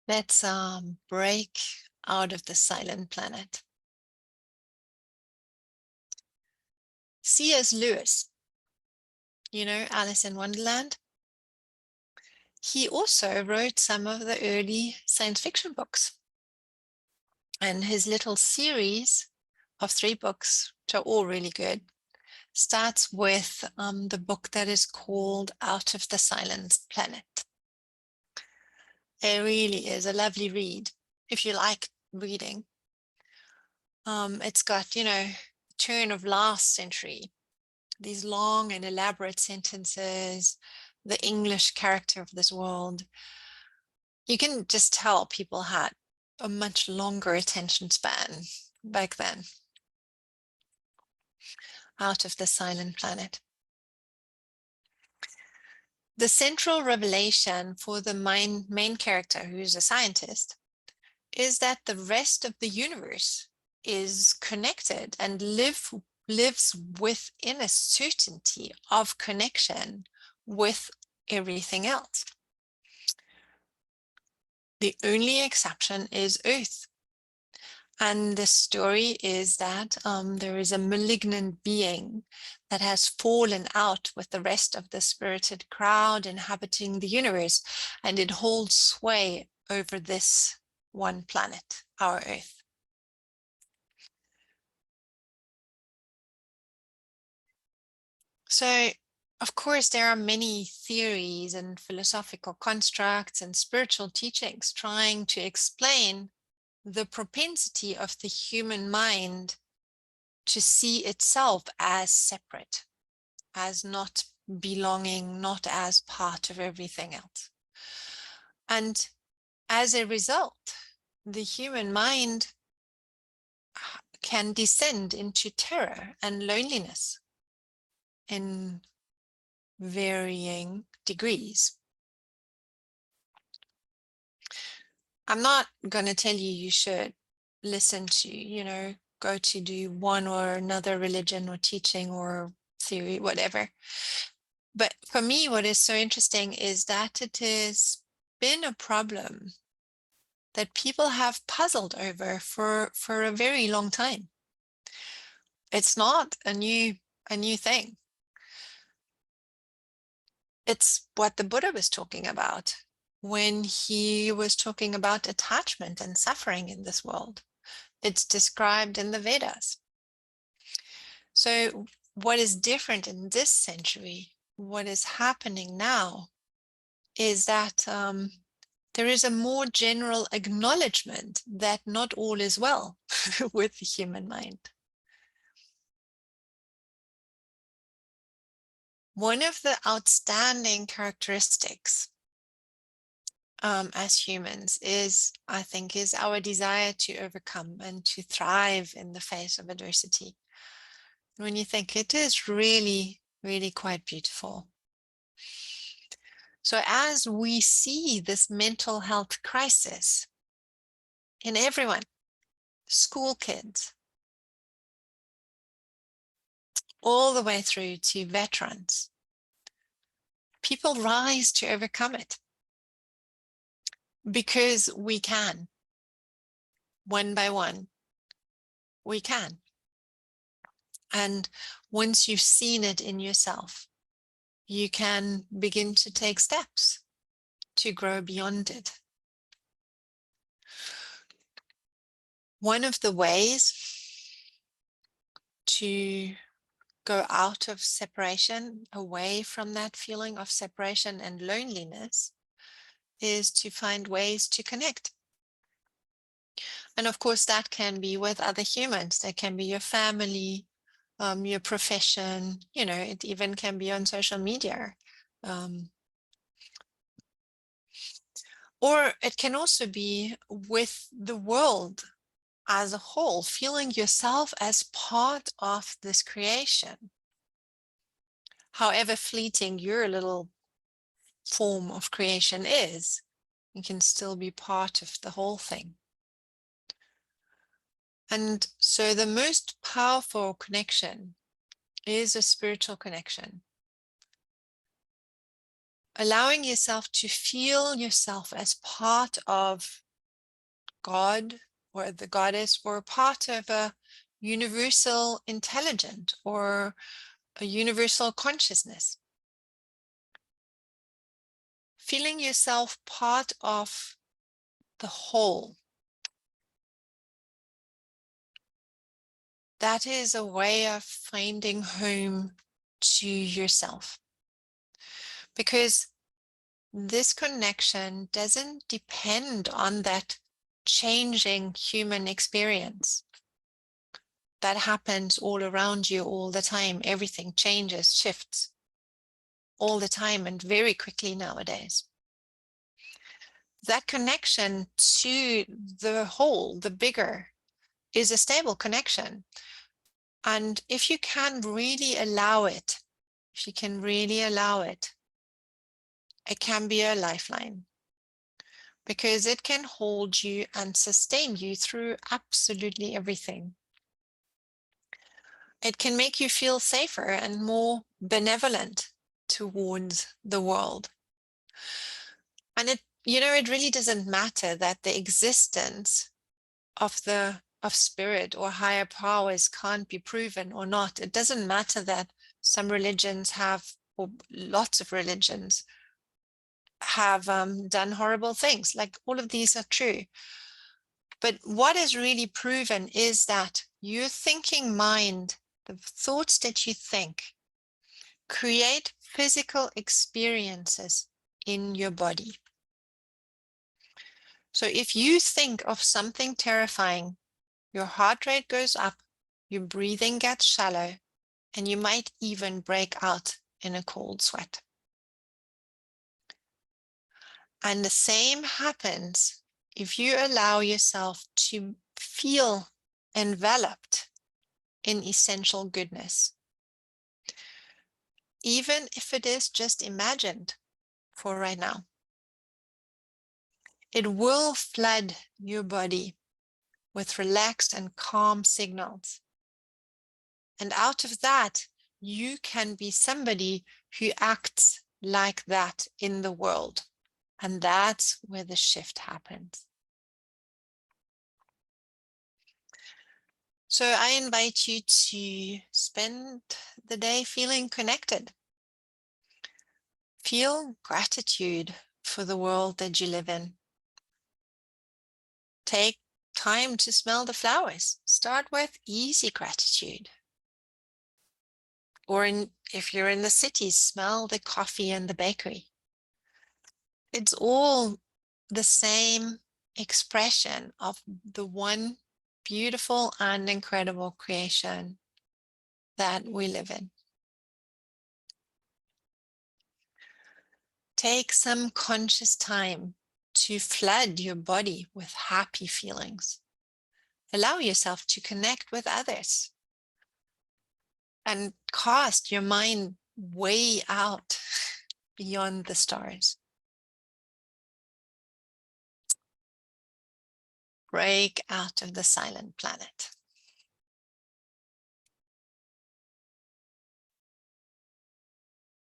Let's break out of the silent planet. C.S. Lewis, you know, Alice in Wonderland. He also wrote some of the early science fiction books. And his little series of 3 books, which are all really good, starts with the book that is called Out of the Silent Planet. It really is a lovely read if you like reading. It's got, you know, turn of last century, these long and elaborate sentences, the English character of this world. You can just tell people had a much longer attention span back then. Out of the Silent Planet. The central revelation for the main character, who is a scientist, is that the rest of the universe is connected and lives within a certainty of connection with everything else. The only exception is Earth. And the story is that there is a malignant being that has fallen out with the rest of the spirited crowd inhabiting the universe, and it holds sway over this one planet, our Earth. So, of course, there are many theories and philosophical constructs and spiritual teachings trying to explain the propensity of the human mind to see itself as separate, as not belonging, not as part of everything else. And as a result, the human mind can descend into terror and loneliness in varying degrees. I'm not going to tell you you should listen to, you know, go to do one or another religion or teaching or theory, whatever. But for me, what is so interesting is that it has been a problem that people have puzzled over for a very long time. It's not a new thing. It's what the Buddha was talking about when he was talking about attachment and suffering in this world. It's described in the Vedas. So what is different in this century, what is happening now, is that there is a more general acknowledgement that not all is well with the human mind. One of the outstanding characteristics as humans is, I think, is our desire to overcome and to thrive in the face of adversity. When you think, it is really, really quite beautiful. So as we see this mental health crisis in everyone, school kids, all the way through to veterans, people rise to overcome it because we can. One by one, we can. And once you've seen it in yourself, you can begin to take steps to grow beyond it. One of the ways to go out of separation, away from that feeling of separation and loneliness, is to find ways to connect. And of course, that can be with other humans. That can be your family, your profession, you know, it even can be on social media. Or it can also be with the world as a whole, feeling yourself as part of this creation. However fleeting your little form of creation is, you can still be part of the whole thing. And so the most powerful connection is a spiritual connection. allowing yourself to feel yourself as part of God or the goddess, or part of a universal intelligent or a universal consciousness. Feeling yourself part of the whole. That is a way of finding home to yourself. Because this connection doesn't depend on that changing human experience that happens all around you all the time. Everything changes, shifts all the time and very quickly nowadays. That connection to the whole, the bigger, is a stable connection. And if you can really allow it, it can be a lifeline, because it can hold you and sustain you through absolutely everything. It can make you feel safer and more benevolent towards the world. And it really doesn't matter that the existence of spirit or higher powers can't be proven or not. It doesn't matter that some religions have, or lots of religions have done horrible things. Like, all of these are true. But what is really proven is that your thinking mind, the thoughts that you think, create physical experiences in your body. So if you think of something terrifying, your heart rate goes up, your breathing gets shallow, and you might even break out in a cold sweat. And the same happens if you allow yourself to feel enveloped in essential goodness. Even if it is just imagined for right now. It will flood your body with relaxed and calm signals. And out of that, you can be somebody who acts like that in the world. And that's where the shift happens. So I invite you to spend the day feeling connected. Feel gratitude for the world that you live in. Take time to smell the flowers. Start with easy gratitude. Or if you're in the city, smell the coffee in the bakery. It's all the same expression of the one beautiful and incredible creation that we live in. Take some conscious time to flood your body with happy feelings. Allow yourself to connect with others and cast your mind way out beyond the stars. Break out of the silent planet.